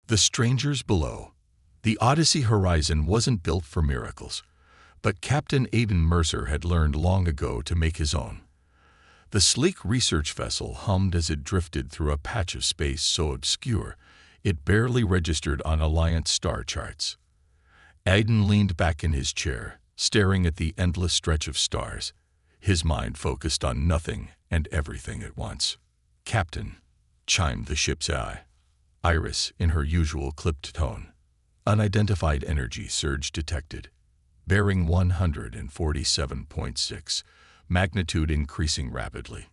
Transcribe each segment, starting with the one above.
The strangers below. The Odyssey horizon wasn't built for miracles, but Captain Aidan Mercer had learned long ago to make his own. The sleek research vessel hummed as it drifted through a patch of space so obscure it barely registered on Alliance star charts. Aidan leaned back in his chair, staring at the endless stretch of stars, his mind focused on nothing and everything at once. "Captain," chimed the ship's eye. Iris, in her usual clipped tone. Unidentified energy surge detected. Bearing 147.6, magnitude increasing rapidly.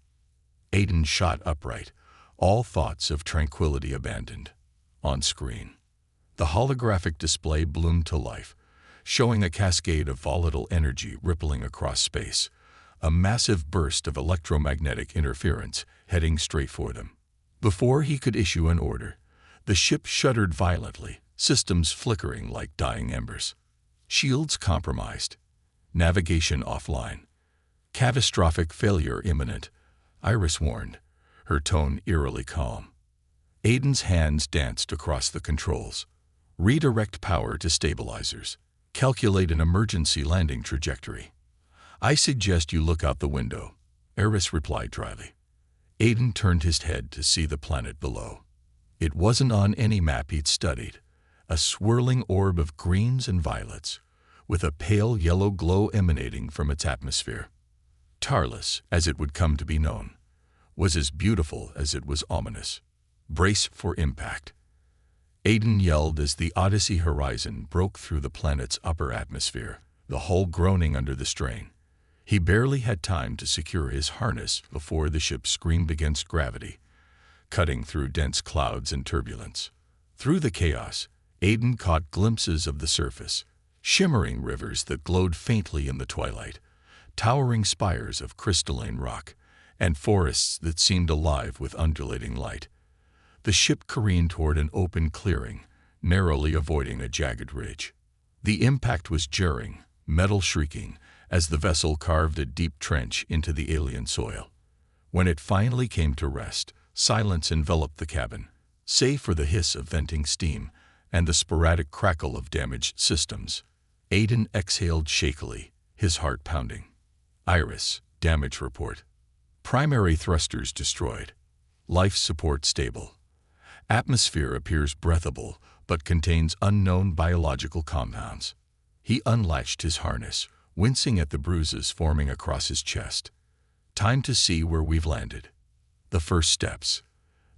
Aidan shot upright, all thoughts of tranquility abandoned. On screen, the holographic display bloomed to life, showing a cascade of volatile energy rippling across space, a massive burst of electromagnetic interference heading straight for them. Before he could issue an order, the ship shuddered violently, systems flickering like dying embers. Shields compromised. Navigation offline. Catastrophic failure imminent, Iris warned, her tone eerily calm. Aidan's hands danced across the controls. Redirect power to stabilizers. Calculate an emergency landing trajectory. "I suggest you look out the window," Iris replied dryly. Aidan turned his head to see the planet below. It wasn't on any map he'd studied, a swirling orb of greens and violets, with a pale yellow glow emanating from its atmosphere. Tarlis, as it would come to be known, was as beautiful as it was ominous. "Brace for impact," Aidan yelled as the Odyssey horizon broke through the planet's upper atmosphere, the hull groaning under the strain. He barely had time to secure his harness before the ship screamed against gravity, cutting through dense clouds and turbulence. Through the chaos, Aidan caught glimpses of the surface, shimmering rivers that glowed faintly in the twilight, towering spires of crystalline rock, and forests that seemed alive with undulating light. The ship careened toward an open clearing, narrowly avoiding a jagged ridge. The impact was jarring, metal shrieking, as the vessel carved a deep trench into the alien soil. When it finally came to rest, silence enveloped the cabin, save for the hiss of venting steam and the sporadic crackle of damaged systems. Aidan exhaled shakily, his heart pounding. "Iris, damage report. Primary thrusters destroyed. Life support stable. Atmosphere appears breathable, but contains unknown biological compounds." He unlatched his harness, wincing at the bruises forming across his chest. "Time to see where we've landed." The first steps.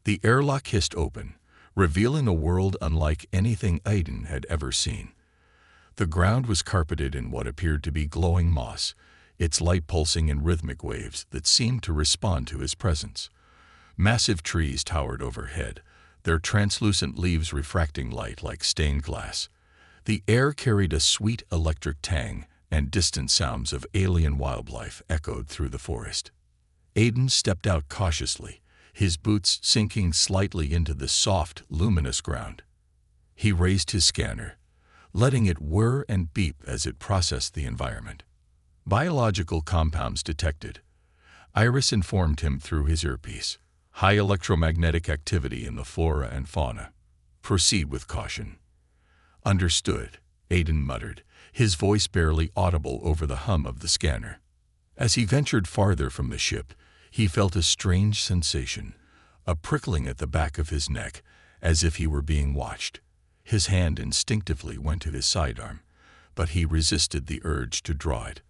The airlock hissed open, revealing a world unlike anything Aidan had ever seen. The ground was carpeted in what appeared to be glowing moss, its light pulsing in rhythmic waves that seemed to respond to his presence. Massive trees towered overhead, their translucent leaves refracting light like stained glass. The air carried a sweet electric tang, and distant sounds of alien wildlife echoed through the forest. Aidan stepped out cautiously, his boots sinking slightly into the soft, luminous ground. He raised his scanner, letting it whir and beep as it processed the environment. Biological compounds detected. Iris informed him through his earpiece. High electromagnetic activity in the flora and fauna. Proceed with caution. Understood, Aidan muttered, his voice barely audible over the hum of the scanner. As he ventured farther from the ship, he felt a strange sensation, a prickling at the back of his neck, as if he were being watched. His hand instinctively went to his sidearm, but he resisted the urge to draw it.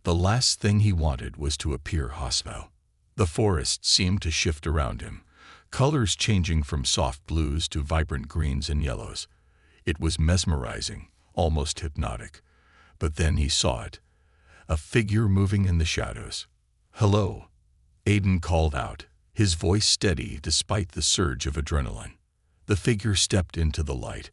The last thing he wanted was to appear hostile. The forest seemed to shift around him, colors changing from soft blues to vibrant greens and yellows. It was mesmerizing, almost hypnotic. But then he saw it, a figure moving in the shadows. "Hello," Aidan called out, his voice steady despite the surge of adrenaline. The figure stepped into the light,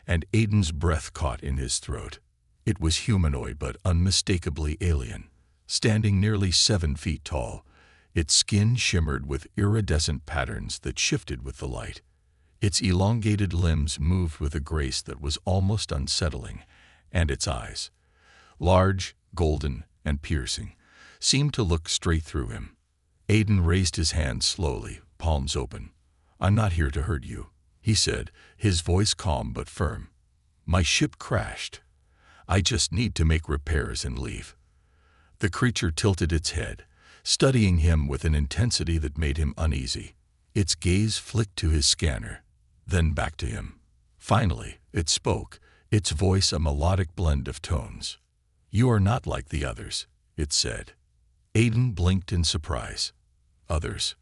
and Aidan's breath caught in his throat. It was humanoid but unmistakably alien, standing nearly 7 feet tall. Its skin shimmered with iridescent patterns that shifted with the light. Its elongated limbs moved with a grace that was almost unsettling, and its eyes, large, golden, and piercing, seemed to look straight through him. Aidan raised his hands slowly, palms open. "I'm not here to hurt you," he said, his voice calm but firm. "My ship crashed. I just need to make repairs and leave." The creature tilted its head, studying him with an intensity that made him uneasy. Its gaze flicked to his scanner, then back to him. Finally, it spoke, its voice a melodic blend of tones. "You are not like the others," it said. Aiden blinked in surprise. "Others?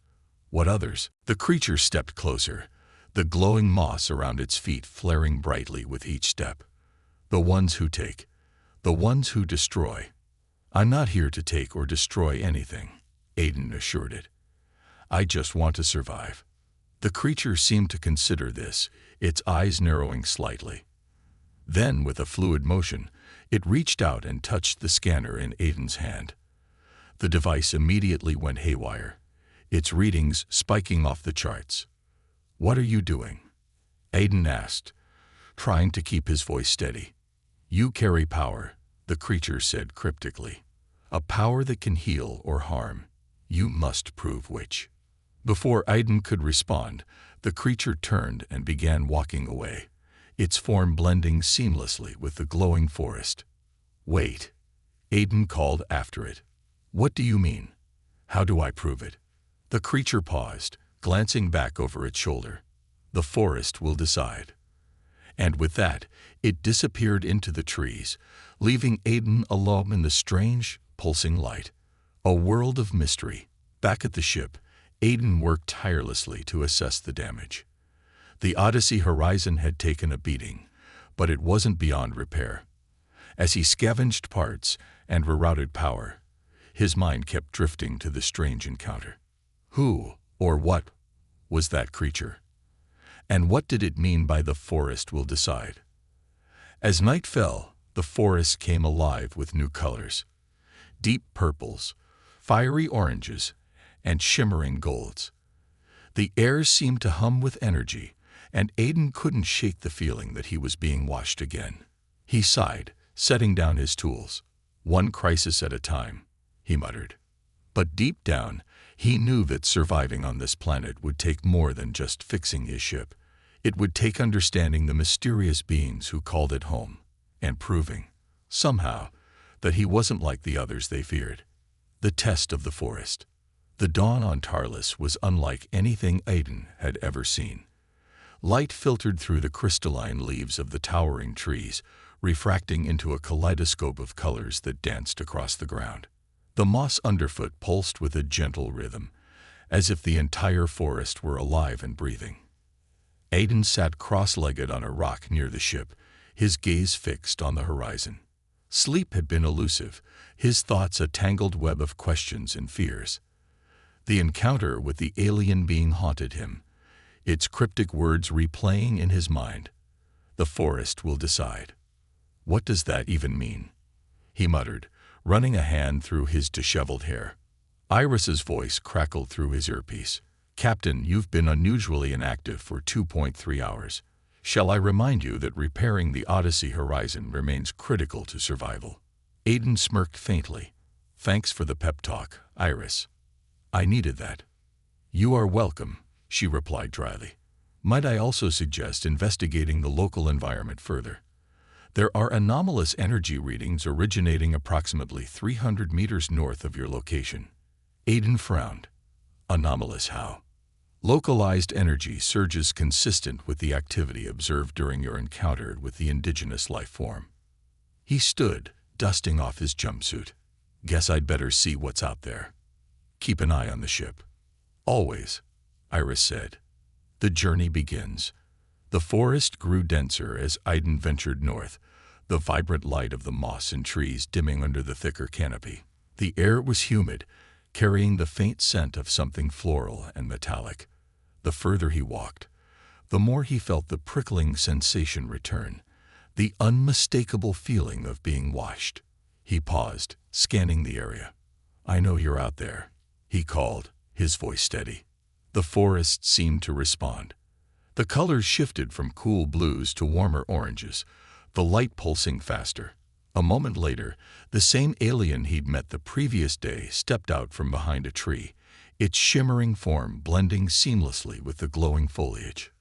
What others?" The creature stepped closer, the glowing moss around its feet flaring brightly with each step. "The ones who take. The ones who destroy." "I'm not here to take or destroy anything," Aiden assured it. "I just want to survive." The creature seemed to consider this, its eyes narrowing slightly. Then, with a fluid motion, it reached out and touched the scanner in Aiden's hand. The device immediately went haywire, its readings spiking off the charts. "What are you doing?" Aiden asked, trying to keep his voice steady. "You carry power," the creature said cryptically. "A power that can heal or harm. You must prove which." Before Aiden could respond, the creature turned and began walking away, its form blending seamlessly with the glowing forest. "Wait," Aiden called after it. "What do you mean? How do I prove it?" The creature paused, glancing back over its shoulder. "The forest will decide." And with that, it disappeared into the trees, leaving Aiden alone in the strange, pulsing light. A world of mystery. Back at the ship, Aiden worked tirelessly to assess the damage. The Odyssey Horizon had taken a beating, but it wasn't beyond repair. As he scavenged parts and rerouted power, his mind kept drifting to the strange encounter. Who, or what, was that creature? And what did it mean by "the forest will decide"? As night fell, the forest came alive with new colors. Deep purples, fiery oranges, and shimmering golds. The air seemed to hum with energy, and Aiden couldn't shake the feeling that he was being watched again. He sighed, setting down his tools. "One crisis at a time," he muttered. But deep down, he knew that surviving on this planet would take more than just fixing his ship. It would take understanding the mysterious beings who called it home, and proving, somehow, that he wasn't like the others they feared. The test of the forest. The dawn on Tarlis was unlike anything Aiden had ever seen. Light filtered through the crystalline leaves of the towering trees, refracting into a kaleidoscope of colors that danced across the ground. The moss underfoot pulsed with a gentle rhythm, as if the entire forest were alive and breathing. Aiden sat cross-legged on a rock near the ship, his gaze fixed on the horizon. Sleep had been elusive, his thoughts a tangled web of questions and fears. The encounter with the alien being haunted him, its cryptic words replaying in his mind. "The forest will decide." What does that even mean? He muttered, running a hand through his disheveled hair. Iris's voice crackled through his earpiece. "Captain, you've been unusually inactive for 2.3 hours. Shall I remind you that repairing the Odyssey Horizon remains critical to survival?" Aiden smirked faintly. "Thanks for the pep talk, Iris. I needed that." "You are welcome," she replied dryly. "Might I also suggest investigating the local environment further? There are anomalous energy readings originating approximately 300 meters north of your location." Aiden frowned. "Anomalous how?" "Localized energy surges consistent with the activity observed during your encounter with the indigenous life form." He stood, dusting off his jumpsuit. "Guess I'd better see what's out there." "Keep an eye on the ship." "Always," Iris said. The journey begins. The forest grew denser as Aiden ventured north, the vibrant light of the moss and trees dimming under the thicker canopy. The air was humid, carrying the faint scent of something floral and metallic. The further he walked, the more he felt the prickling sensation return, the unmistakable feeling of being watched. He paused, scanning the area. "I know you're out there," he called, his voice steady. The forest seemed to respond. The colors shifted from cool blues to warmer oranges, the light pulsing faster. A moment later, the same alien he'd met the previous day stepped out from behind a tree, its shimmering form blending seamlessly with the glowing foliage.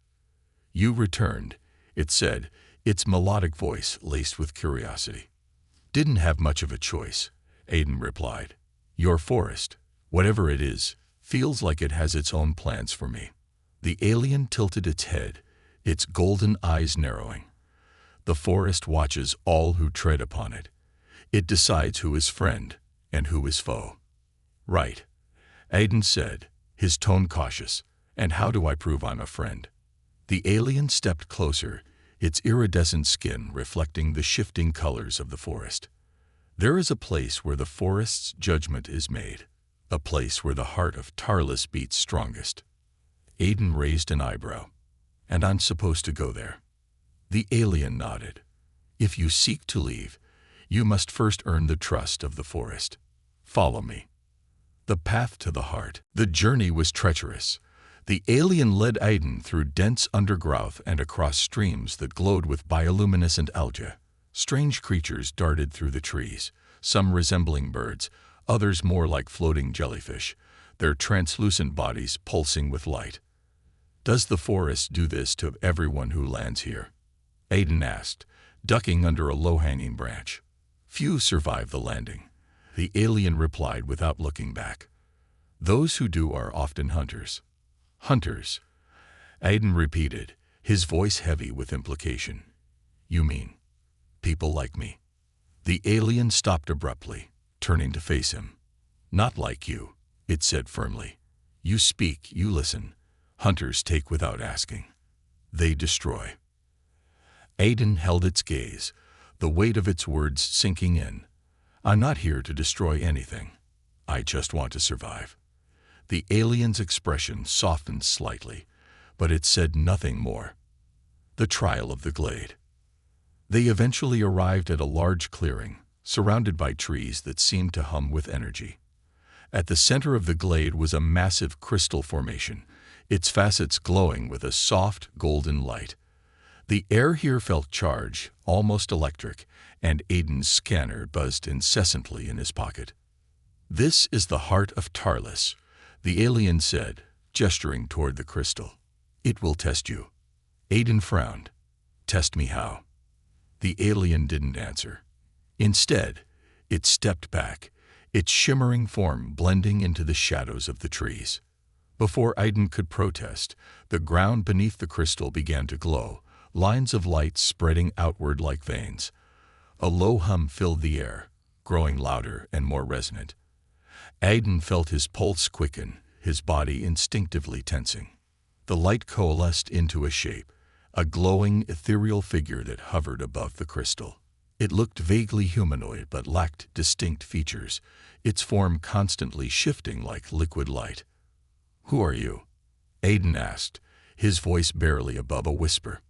You returned, it said, its melodic voice laced with curiosity. Didn't have much of a choice, Aiden replied. Your forest, whatever it is, feels like it has its own plans for me. The alien tilted its head, its golden eyes narrowing. The forest watches all who tread upon it. It decides who is friend and who is foe. Right, Aiden said, his tone cautious. And how do I prove I'm a friend? The alien stepped closer, its iridescent skin reflecting the shifting colors of the forest. There is a place where the forest's judgment is made, a place where the heart of Tarlis beats strongest. Aiden raised an eyebrow. And I'm supposed to go there? The alien nodded. If you seek to leave, you must first earn the trust of the forest. Follow me. The path to the heart. The journey was treacherous. The alien led Aiden through dense undergrowth and across streams that glowed with bioluminescent algae. Strange creatures darted through the trees, some resembling birds, others more like floating jellyfish, their translucent bodies pulsing with light. Does the forest do this to everyone who lands here? Aiden asked, ducking under a low-hanging branch. Few survive the landing. The alien replied without looking back. Those who do are often hunters. Hunters, Aiden repeated, his voice heavy with implication. You mean people like me? The alien stopped abruptly, turning to face him. Not like you, it said firmly. You speak, you listen. Hunters take without asking. They destroy. Aiden held its gaze, the weight of its words sinking in. I'm not here to destroy anything. I just want to survive. The alien's expression softened slightly, but it said nothing more. The trial of the glade. They eventually arrived at a large clearing, surrounded by trees that seemed to hum with energy. At the center of the glade was a massive crystal formation, its facets glowing with a soft, golden light. The air here felt charged, almost electric, and Aiden's scanner buzzed incessantly in his pocket. This is the heart of Tarlis, the alien said, gesturing toward the crystal. It will test you. Aiden frowned. Test me how? The alien didn't answer. Instead, it stepped back, its shimmering form blending into the shadows of the trees. Before Aiden could protest, the ground beneath the crystal began to glow, lines of light spreading outward like veins. A low hum filled the air, growing louder and more resonant. Aiden felt his pulse quicken, his body instinctively tensing. The light coalesced into a shape, a glowing, ethereal figure that hovered above the crystal. It looked vaguely humanoid but lacked distinct features, its form constantly shifting like liquid light. Who are you? Aiden asked, his voice barely above a whisper.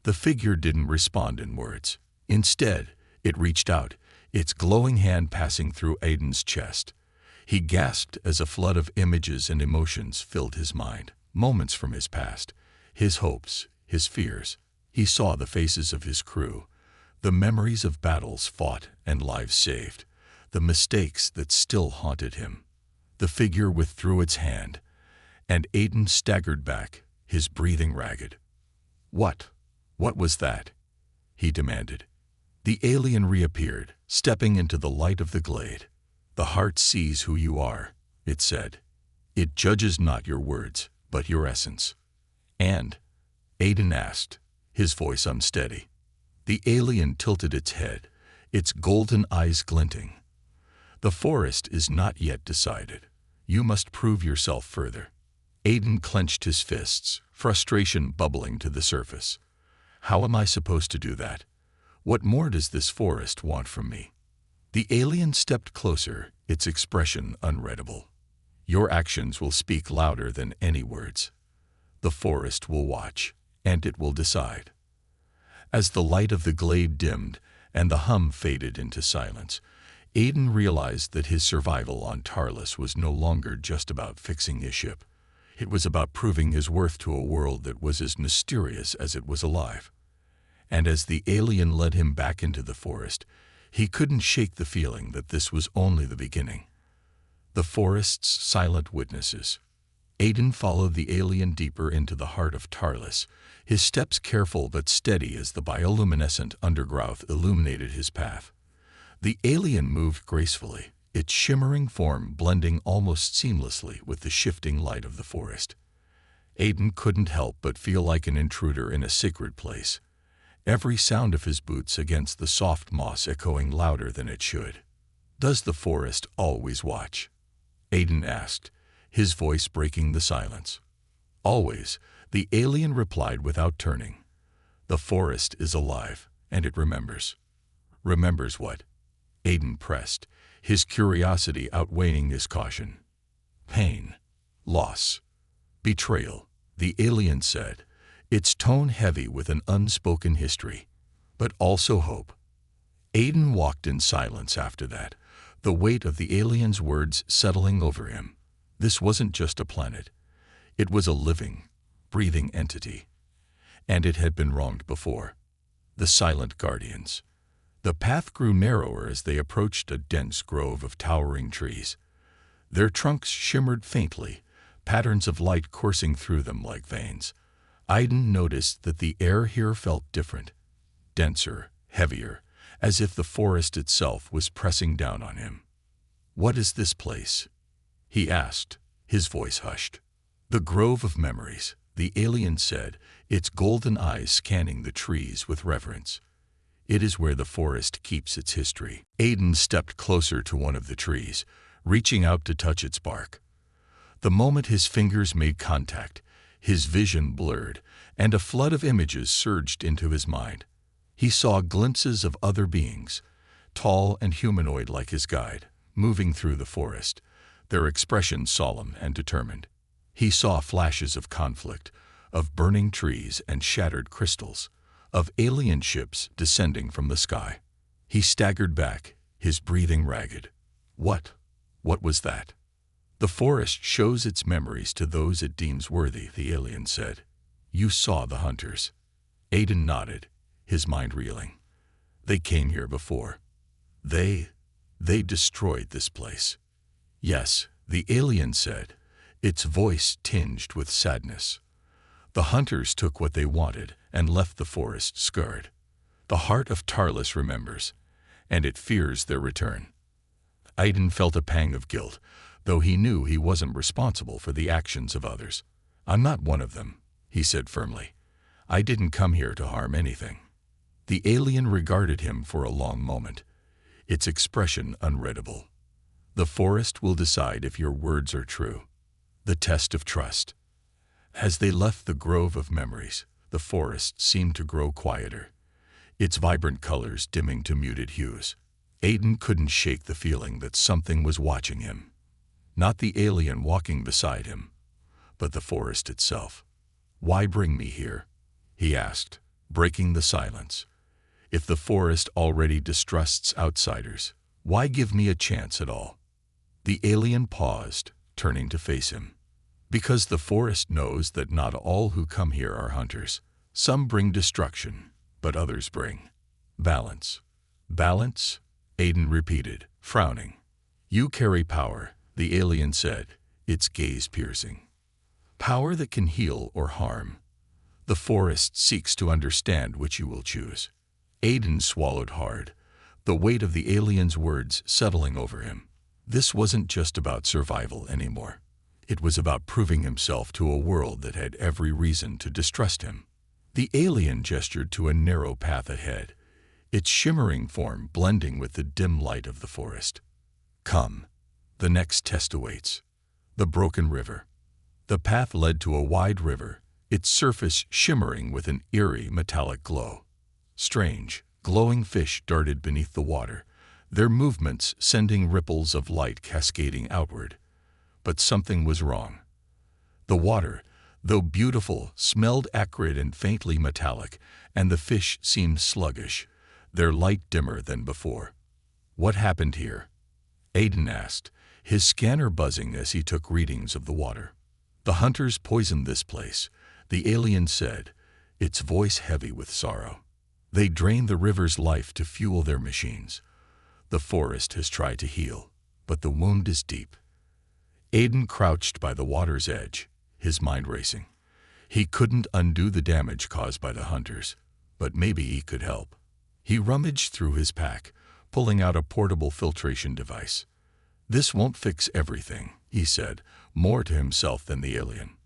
The figure didn't respond in words. Instead, it reached out, its glowing hand passing through Aiden's chest. He gasped as a flood of images and emotions filled his mind. Moments from his past, his hopes, his fears. He saw the faces of his crew, the memories of battles fought and lives saved, the mistakes that still haunted him. The figure withdrew its hand, and Aiden staggered back, his breathing ragged. What was that? He demanded. The alien reappeared, stepping into the light of the glade. The heart sees who you are, it said. It judges not your words, but your essence. And? Aiden asked, his voice unsteady. The alien tilted its head, its golden eyes glinting. The forest is not yet decided. You must prove yourself further. Aiden clenched his fists, frustration bubbling to the surface. How am I supposed to do that? What more does this forest want from me? The alien stepped closer, its expression unreadable. Your actions will speak louder than any words. The forest will watch, and it will decide. As the light of the glade dimmed and the hum faded into silence, Aiden realized that his survival on Tarlis was no longer just about fixing his ship. It was about proving his worth to a world that was as mysterious as it was alive. And as the alien led him back into the forest, he couldn't shake the feeling that this was only the beginning. The forest's silent witnesses. Aiden followed the alien deeper into the heart of Tarlis, his steps careful but steady as the bioluminescent undergrowth illuminated his path. The alien moved gracefully, its shimmering form blending almost seamlessly with the shifting light of the forest. Aiden couldn't help but feel like an intruder in a sacred place, every sound of his boots against the soft moss echoing louder than it should. "Does the forest always watch?" Aiden asked, his voice breaking the silence. "Always," the alien replied without turning. "The forest is alive, and it remembers." "Remembers what?" Aiden pressed, his curiosity outweighing his caution. "Pain, loss, betrayal," the alien said, its tone heavy with an unspoken history, "but also hope." Aiden walked in silence after that, the weight of the alien's words settling over him. This wasn't just a planet. It was a living, breathing entity. And it had been wronged before. The silent guardians. The path grew narrower as they approached a dense grove of towering trees. Their trunks shimmered faintly, patterns of light coursing through them like veins. Aiden noticed that the air here felt different, denser, heavier, as if the forest itself was pressing down on him. "What is this place?" he asked, his voice hushed. "The Grove of Memories," the alien said, its golden eyes scanning the trees with reverence. "It is where the forest keeps its history." Aiden stepped closer to one of the trees, reaching out to touch its bark. The moment his fingers made contact, his vision blurred, and a flood of images surged into his mind. He saw glimpses of other beings, tall and humanoid like his guide, moving through the forest, their expressions solemn and determined. He saw flashes of conflict, of burning trees and shattered crystals, of alien ships descending from the sky. He staggered back, his breathing ragged. What was that?" "The forest shows its memories to those it deems worthy," the alien said. "You saw the hunters." Aiden nodded, his mind reeling. "They came here before. They destroyed this place." "Yes," the alien said, its voice tinged with sadness. "The hunters took what they wanted and left the forest scarred. The heart of Tarlis remembers, and it fears their return." Aiden felt a pang of guilt, though he knew he wasn't responsible for the actions of others. "I'm not one of them," he said firmly. "I didn't come here to harm anything." The alien regarded him for a long moment, its expression unreadable. "The forest will decide if your words are true. The test of trust." As they left the Grove of Memories, the forest seemed to grow quieter, its vibrant colors dimming to muted hues. Aiden couldn't shake the feeling that something was watching him. Not the alien walking beside him, but the forest itself. "Why bring me here?" he asked, breaking the silence. "If the forest already distrusts outsiders, why give me a chance at all?" The alien paused, turning to face him. "Because the forest knows that not all who come here are hunters. Some bring destruction, but others bring balance." "Balance?" Aiden repeated, frowning. "You carry power," the alien said, its gaze piercing. "Power that can heal or harm. The forest seeks to understand which you will choose." Aiden swallowed hard, the weight of the alien's words settling over him. This wasn't just about survival anymore. It was about proving himself to a world that had every reason to distrust him. The alien gestured to a narrow path ahead, its shimmering form blending with the dim light of the forest. "Come. The next test awaits." The broken river. The path led to a wide river, its surface shimmering with an eerie metallic glow. Strange, glowing fish darted beneath the water, their movements sending ripples of light cascading outward. But something was wrong. The water, though beautiful, smelled acrid and faintly metallic, and the fish seemed sluggish, their light dimmer than before. "What happened here?" Aiden asked, his scanner buzzing as he took readings of the water. "The hunters poisoned this place," the alien said, its voice heavy with sorrow. "They drained the river's life to fuel their machines. The forest has tried to heal, but the wound is deep." Aiden crouched by the water's edge, his mind racing. He couldn't undo the damage caused by the hunters, but maybe he could help. He rummaged through his pack, pulling out a portable filtration device. "This won't fix everything," he said, more to himself than the alien.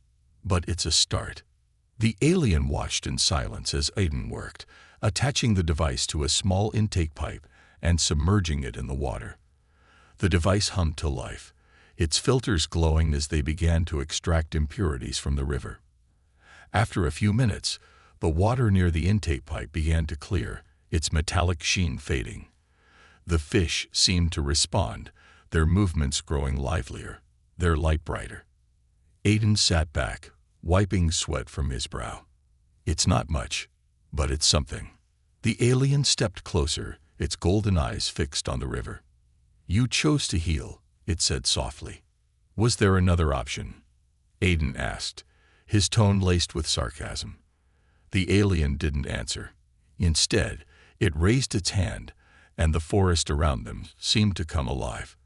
"But it's a start." The alien watched in silence as Aiden worked, attaching the device to a small intake pipe and submerging it in the water. The device hummed to life, its filters glowing as they began to extract impurities from the river. After a few minutes, the water near the intake pipe began to clear, its metallic sheen fading. The fish seemed to respond, their movements growing livelier, their light brighter. Aiden sat back, wiping sweat from his brow. "It's not much, but it's something." The alien stepped closer, its golden eyes fixed on the river. "You chose to heal," it said softly. "Was there another option?" Aiden asked, his tone laced with sarcasm. The alien didn't answer. Instead, it raised its hand, and the forest around them seemed to come alive.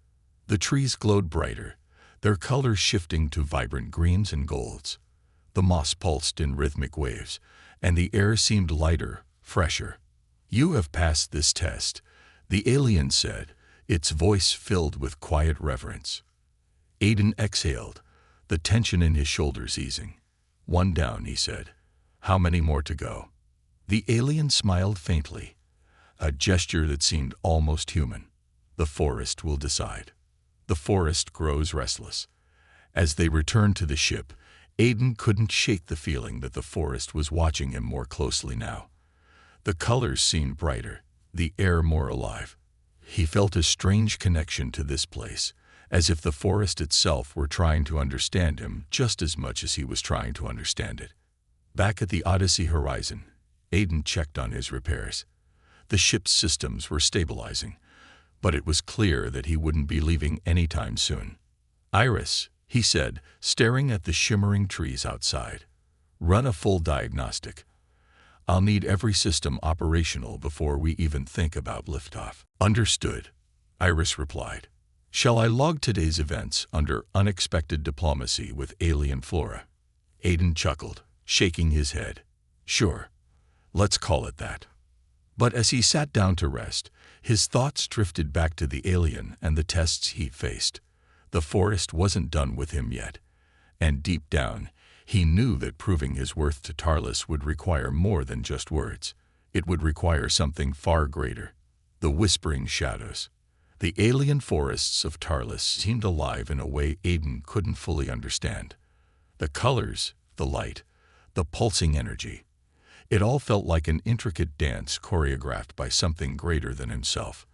The trees glowed brighter, their colors shifting to vibrant greens and golds. The moss pulsed in rhythmic waves, and the air seemed lighter, fresher. "You have passed this test," the alien said, its voice filled with quiet reverence. Aiden exhaled, the tension in his shoulders easing. "One down," he said. "How many more to go?" The alien smiled faintly, a gesture that seemed almost human. "The forest will decide." The forest grows restless. As they returned to the ship, Aiden couldn't shake the feeling that the forest was watching him more closely now. The colors seemed brighter, the air more alive. He felt a strange connection to this place, as if the forest itself were trying to understand him just as much as he was trying to understand it. Back at the Odyssey horizon, Aiden checked on his repairs. The ship's systems were stabilizing, but it was clear that he wouldn't be leaving anytime soon. "Iris," he said, staring at the shimmering trees outside. "Run a full diagnostic. I'll need every system operational before we even think about liftoff." "Understood," Iris replied. "Shall I log today's events under unexpected diplomacy with alien flora?" Aiden chuckled, shaking his head. "Sure, let's call it that." But as he sat down to rest, his thoughts drifted back to the alien and the tests he'd faced. The forest wasn't done with him yet, and deep down, he knew that proving his worth to Tarlis would require more than just words. It would require something far greater. The whispering shadows. The alien forests of Tarlis seemed alive in a way Aiden couldn't fully understand. The colors, the light, the pulsing energy. It all felt like an intricate dance choreographed by something greater than himself.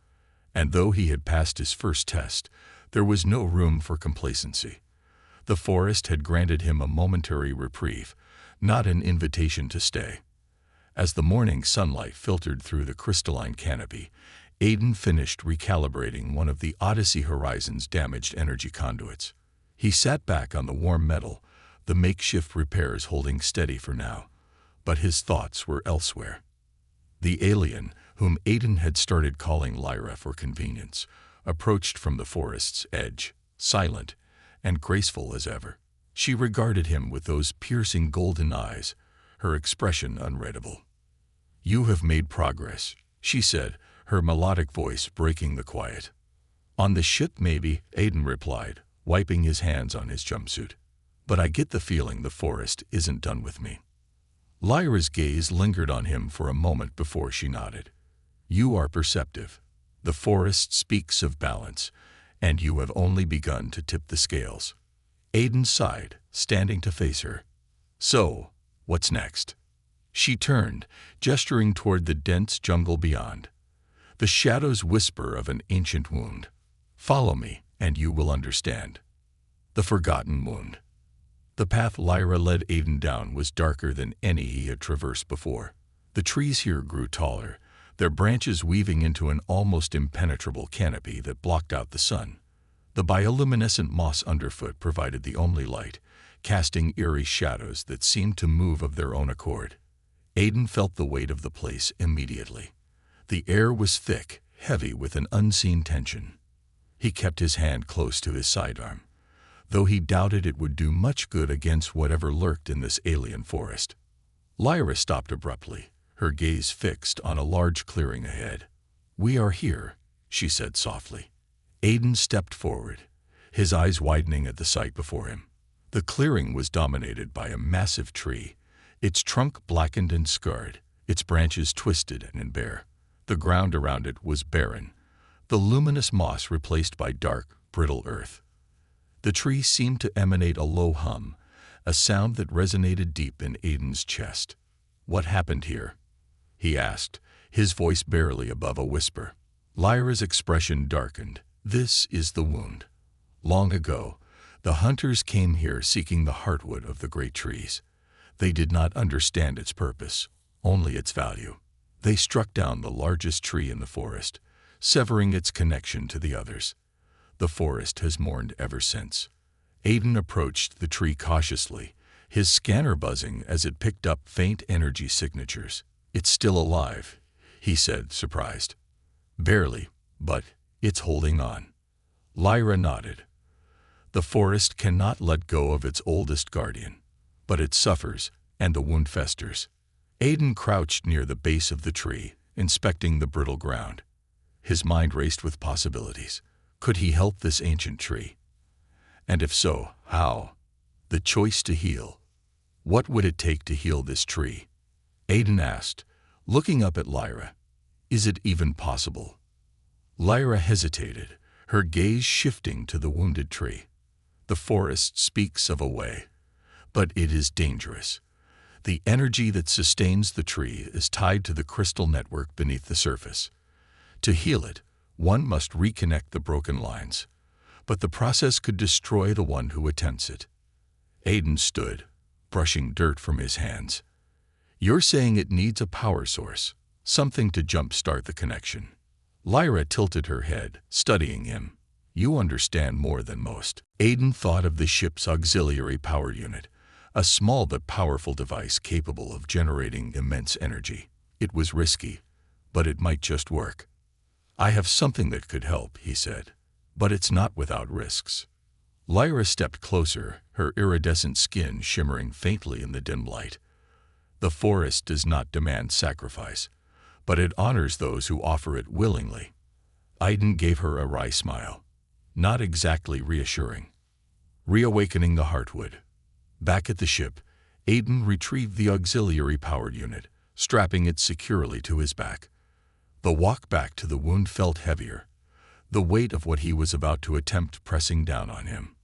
And though he had passed his first test, there was no room for complacency. The forest had granted him a momentary reprieve, not an invitation to stay. As the morning sunlight filtered through the crystalline canopy, Aiden finished recalibrating one of the Odyssey Horizon's damaged energy conduits. He sat back on the warm metal, the makeshift repairs holding steady for now, but his thoughts were elsewhere. The alien, whom Aiden had started calling Lyra for convenience, approached from the forest's edge, silent and graceful as ever. She regarded him with those piercing golden eyes, her expression unreadable. "You have made progress," she said, her melodic voice breaking the quiet. "On the ship, maybe," Aiden replied, wiping his hands on his jumpsuit. "But I get the feeling the forest isn't done with me." Lyra's gaze lingered on him for a moment before she nodded. "You are perceptive. The forest speaks of balance, and you have only begun to tip the scales." Aiden sighed, standing to face her. "So, what's next?" She turned, gesturing toward the dense jungle beyond. The shadows whisper of an ancient wound. "Follow me, and you will understand." The forgotten wound. The path Lyra led Aiden down was darker than any he had traversed before. The trees here grew taller, their branches weaving into an almost impenetrable canopy that blocked out the sun. The bioluminescent moss underfoot provided the only light, casting eerie shadows that seemed to move of their own accord. Aiden felt the weight of the place immediately. The air was thick, heavy with an unseen tension. He kept his hand close to his sidearm. though he doubted it would do much good against whatever lurked in this alien forest. Lyra stopped abruptly, her gaze fixed on a large clearing ahead. "We are here," she said softly. Aiden stepped forward, his eyes widening at the sight before him. The clearing was dominated by a massive tree, its trunk blackened and scarred, its branches twisted and bare. The ground around it was barren, the luminous moss replaced by dark, brittle earth. The tree seemed to emanate a low hum, a sound that resonated deep in Aiden's chest. "What happened here?" he asked, his voice barely above a whisper. Lyra's expression darkened. "This is the wound. Long ago, the hunters came here seeking the heartwood of the great trees. They did not understand its purpose, only its value. They struck down the largest tree in the forest, severing its connection to the others. The forest has mourned ever since." Aiden approached the tree cautiously, his scanner buzzing as it picked up faint energy signatures. "It's still alive," he said, surprised. "Barely, but it's holding on." Lyra nodded. "The forest cannot let go of its oldest guardian, but it suffers, and the wound festers." Aiden crouched near the base of the tree, inspecting the brittle ground. His mind raced with possibilities. Could he help this ancient tree? And if so, how? The choice to heal. What would it take to heal this tree? Aiden asked, looking up at Lyra. "Is it even possible?" Lyra hesitated, her gaze shifting to the wounded tree. "The forest speaks of a way, but it is dangerous. The energy that sustains the tree is tied to the crystal network beneath the surface. To heal it, one must reconnect the broken lines, but the process could destroy the one who attempts it." Aiden stood, brushing dirt from his hands. "You're saying it needs a power source, something to jump-start the connection." Lyra tilted her head, studying him. "You understand more than most." Aiden thought of the ship's auxiliary power unit, a small but powerful device capable of generating immense energy. It was risky, but it might just work. "I have something that could help," he said, "but it's not without risks." Lyra stepped closer, her iridescent skin shimmering faintly in the dim light. "The forest does not demand sacrifice, but it honors those who offer it willingly." Aiden gave her a wry smile. Not exactly reassuring. Reawakening the heartwood. Back at the ship, Aiden retrieved the auxiliary power unit, strapping it securely to his back. The walk back to the wound felt heavier, the weight of what he was about to attempt pressing down on him.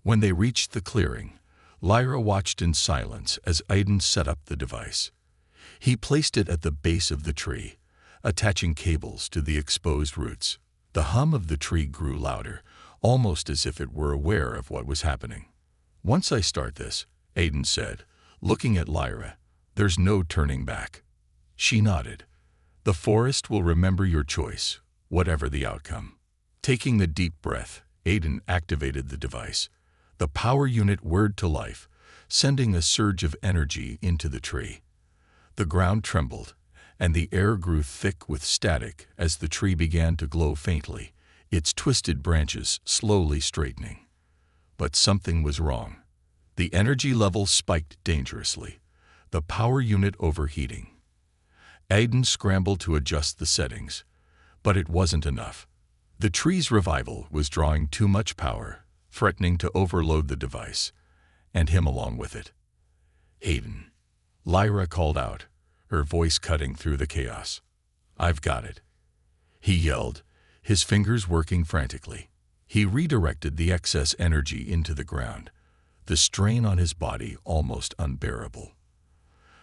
When they reached the clearing, Lyra watched in silence as Aiden set up the device. He placed it at the base of the tree, attaching cables to the exposed roots. The hum of the tree grew louder, almost as if it were aware of what was happening. "Once I start this," Aiden said, looking at Lyra, "there's no turning back." She nodded. "The forest will remember your choice, whatever the outcome." Taking the deep breath, Aiden activated the device. The power unit whirred to life, sending a surge of energy into the tree. The ground trembled, and the air grew thick with static as the tree began to glow faintly, its twisted branches slowly straightening. But something was wrong. The energy level spiked dangerously, the power unit overheating. Aiden scrambled to adjust the settings, but it wasn't enough. The tree's revival was drawing too much power, threatening to overload the device, and him along with it. "Aiden," Lyra called out, her voice cutting through the chaos. "I've got it," he yelled, his fingers working frantically. He redirected the excess energy into the ground, the strain on his body almost unbearable.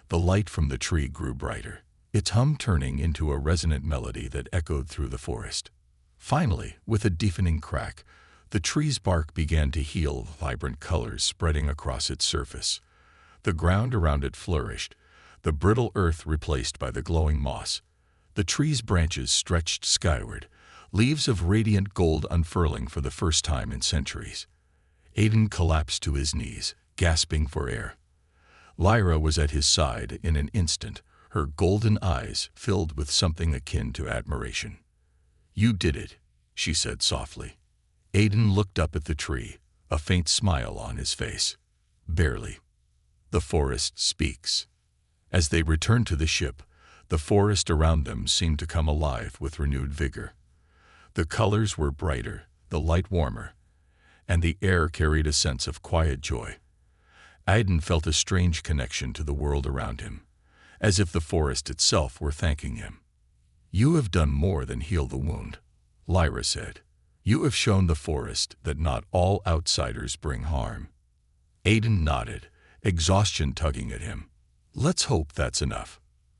The light from the tree grew brighter, its hum turning into a resonant melody that echoed through the forest. Finally, with a deafening crack, the tree's bark began to heal, vibrant colors spreading across its surface. The ground around it flourished, the brittle earth replaced by the glowing moss. The tree's branches stretched skyward, leaves of radiant gold unfurling for the first time in centuries. Aiden collapsed to his knees, gasping for air. Lyra was at his side in an instant, her golden eyes filled with something akin to admiration. "You did it," she said softly. Aiden looked up at the tree, a faint smile on his face. Barely. The forest speaks. As they returned to the ship, the forest around them seemed to come alive with renewed vigor. The colors were brighter, the light warmer, and the air carried a sense of quiet joy. Aiden felt a strange connection to the world around him, as if the forest itself were thanking him. "You have done more than heal the wound," Lyra said. "You have shown the forest that not all outsiders bring harm." Aiden nodded, exhaustion tugging at him. "Let's hope that's enough."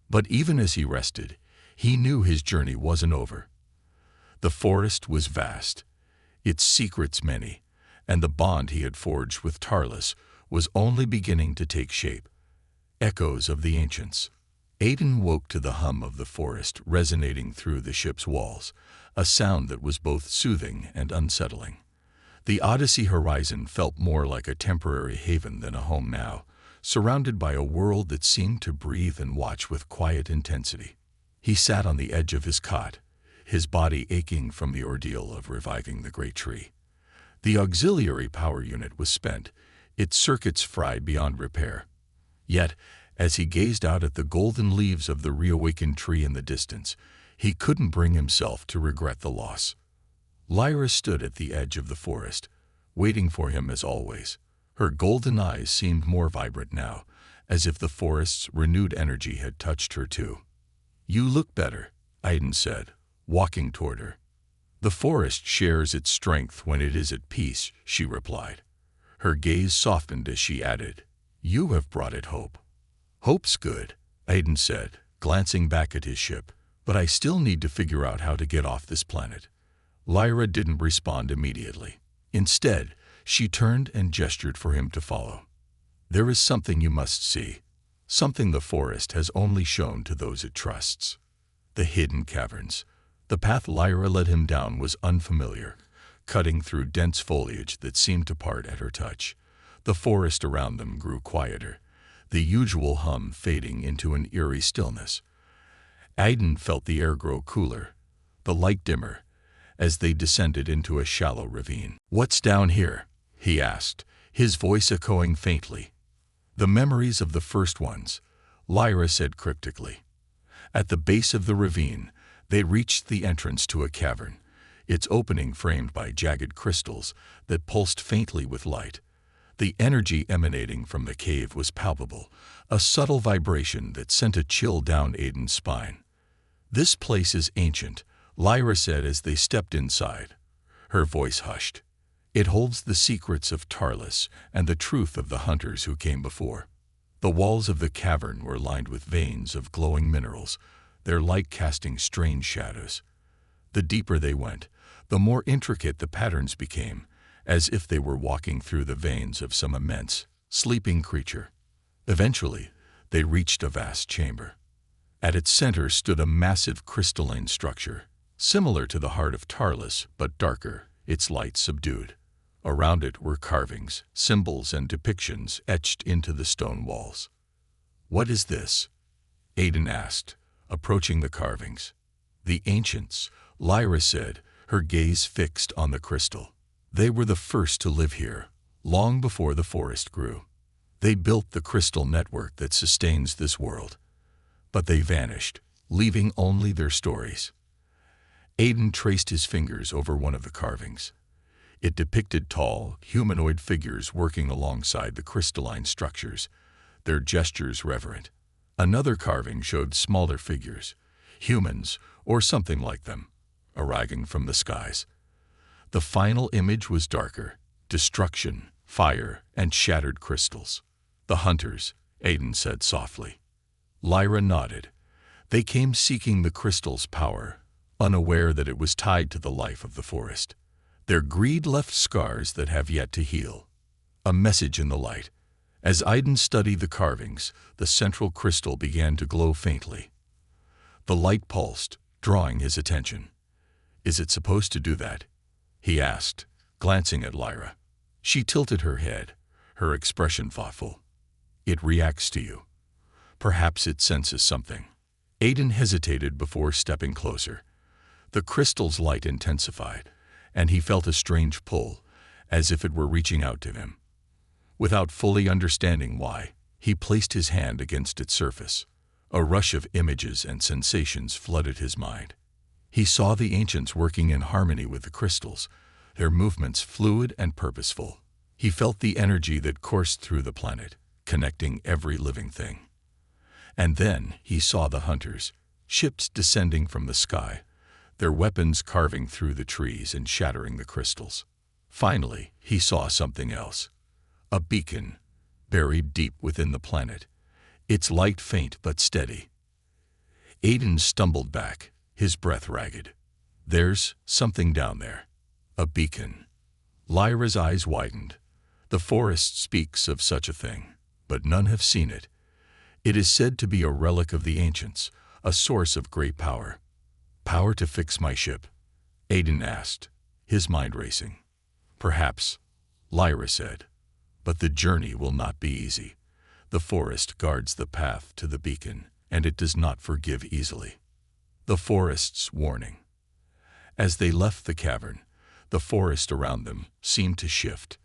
But even as he rested, he knew his journey wasn't over. The forest was vast, its secrets many, and the bond he had forged with Tarlis was only beginning to take shape. Echoes of the ancients. Aiden woke to the hum of the forest resonating through the ship's walls, a sound that was both soothing and unsettling. The Odyssey horizon felt more like a temporary haven than a home now, surrounded by a world that seemed to breathe and watch with quiet intensity. He sat on the edge of his cot, his body aching from the ordeal of reviving the great tree. The auxiliary power unit was spent, its circuits fried beyond repair. Yet, as he gazed out at the golden leaves of the reawakened tree in the distance, he couldn't bring himself to regret the loss. Lyra stood at the edge of the forest, waiting for him as always. Her golden eyes seemed more vibrant now, as if the forest's renewed energy had touched her too. "You look better," Aiden said, walking toward her. "The forest shares its strength when it is at peace," she replied. Her gaze softened as she added, "You have brought it hope." "Hope's good," Aiden said, glancing back at his ship, "but I still need to figure out how to get off this planet." Lyra didn't respond immediately. Instead, she turned and gestured for him to follow. "There is something you must see, something the forest has only shown to those it trusts." The hidden caverns. The path Lyra led him down was unfamiliar, cutting through dense foliage that seemed to part at her touch. The forest around them grew quieter, the usual hum fading into an eerie stillness. Aiden felt the air grow cooler, the light dimmer, as they descended into a shallow ravine. "What's down here?" he asked, his voice echoing faintly. "The memories of the first ones," Lyra said cryptically. At the base of the ravine, they reached the entrance to a cavern, its opening framed by jagged crystals that pulsed faintly with light. The energy emanating from the cave was palpable, a subtle vibration that sent a chill down Aiden's spine. "This place is ancient," Lyra said as they stepped inside. Her voice hushed. "It holds the secrets of Tarlis and the truth of the hunters who came before." The walls of the cavern were lined with veins of glowing minerals, their light casting strange shadows. The deeper they went, the more intricate the patterns became, as if they were walking through the veins of some immense, sleeping creature. Eventually, they reached a vast chamber. At its center stood a massive crystalline structure, similar to the heart of Tarlis, but darker, its light subdued. Around it were carvings, symbols, and depictions etched into the stone walls. "What is this?" Aiden asked, approaching the carvings. "The ancients," Lyra said, her gaze fixed on the crystal. "They were the first to live here, long before the forest grew. They built the crystal network that sustains this world. But they vanished, leaving only their stories." Aiden traced his fingers over one of the carvings. It depicted tall, humanoid figures working alongside the crystalline structures, their gestures reverent. Another carving showed smaller figures, humans or something like them, arriving from the skies. The final image was darker, destruction, fire, and shattered crystals. "The hunters," Aiden said softly. Lyra nodded. "They came seeking the crystal's power, unaware that it was tied to the life of the forest. Their greed left scars that have yet to heal." A message in the light. As Aiden studied the carvings, the central crystal began to glow faintly. The light pulsed, drawing his attention. "Is it supposed to do that?" he asked, glancing at Lyra. She tilted her head, her expression thoughtful. "It reacts to you. Perhaps it senses something." Aiden hesitated before stepping closer. The crystal's light intensified, and he felt a strange pull, as if it were reaching out to him. Without fully understanding why, he placed his hand against its surface. A rush of images and sensations flooded his mind. He saw the ancients working in harmony with the crystals, their movements fluid and purposeful. He felt the energy that coursed through the planet, connecting every living thing. And then he saw the hunters, ships descending from the sky, their weapons carving through the trees and shattering the crystals. Finally, he saw something else. A beacon, buried deep within the planet, its light faint but steady. Aiden stumbled back, his breath ragged. There's something down there. A beacon. Lyra's eyes widened. The forest speaks of such a thing, but none have seen it. It is said to be a relic of the ancients, a source of great power. Power to fix my ship? Aiden asked, his mind racing. Perhaps, Lyra said, but the journey will not be easy. The forest guards the path to the beacon, and it does not forgive easily. The forest's warning. As they left the cavern, the forest around them seemed to shift.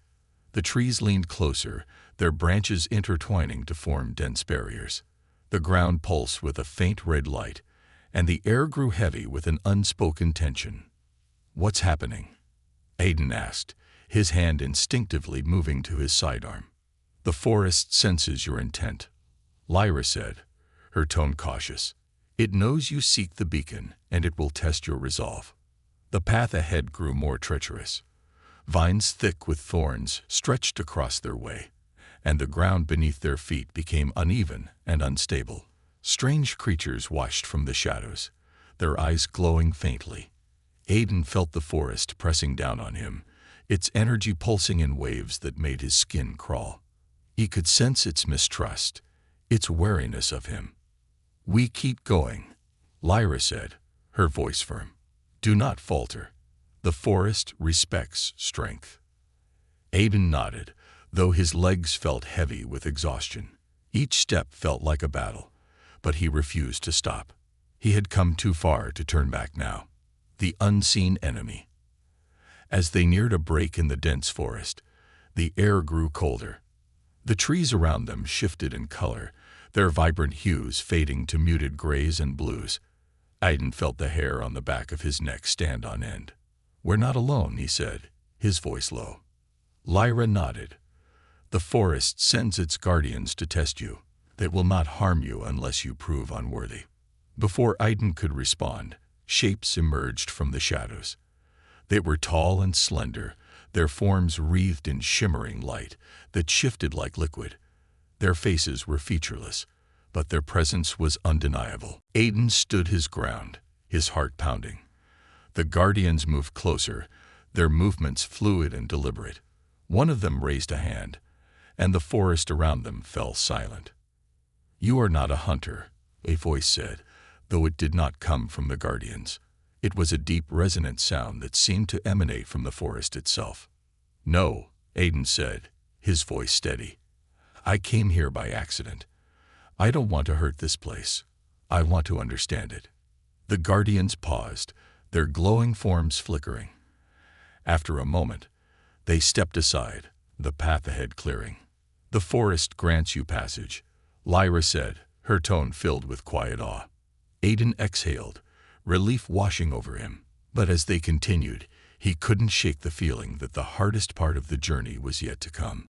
The trees leaned closer, their branches intertwining to form dense barriers. The ground pulsed with a faint red light, and the air grew heavy with an unspoken tension. What's happening? Aiden asked, his hand instinctively moving to his sidearm. The forest senses your intent, Lyra said, her tone cautious. It knows you seek the beacon, and it will test your resolve. The path ahead grew more treacherous. Vines thick with thorns stretched across their way, and the ground beneath their feet became uneven and unstable. Strange creatures washed from the shadows, their eyes glowing faintly. Aiden felt the forest pressing down on him, its energy pulsing in waves that made his skin crawl. He could sense its mistrust, its wariness of him. We keep going, Lyra said, her voice firm. Do not falter. The forest respects strength. Aiden nodded, though his legs felt heavy with exhaustion. Each step felt like a battle, but he refused to stop. He had come too far to turn back now. The unseen enemy. As they neared a break in the dense forest, the air grew colder. The trees around them shifted in color, their vibrant hues fading to muted grays and blues. Aiden felt the hair on the back of his neck stand on end. We're not alone, he said, his voice low. Lyra nodded. The forest sends its guardians to test you. They will not harm you unless you prove unworthy. Before Aiden could respond, shapes emerged from the shadows. They were tall and slender, their forms wreathed in shimmering light that shifted like liquid. Their faces were featureless, but their presence was undeniable. Aiden stood his ground, his heart pounding. The guardians moved closer, their movements fluid and deliberate. One of them raised a hand, and the forest around them fell silent. You are not a hunter, a voice said, though it did not come from the guardians. It was a deep, resonant sound that seemed to emanate from the forest itself. No, Aiden said, his voice steady. I came here by accident. I don't want to hurt this place. I want to understand it. The guardians paused, their glowing forms flickering. After a moment, they stepped aside, the path ahead clearing. The forest grants you passage, Lyra said, her tone filled with quiet awe. Aiden exhaled, relief washing over him. But as they continued, he couldn't shake the feeling that the hardest part of the journey was yet to come.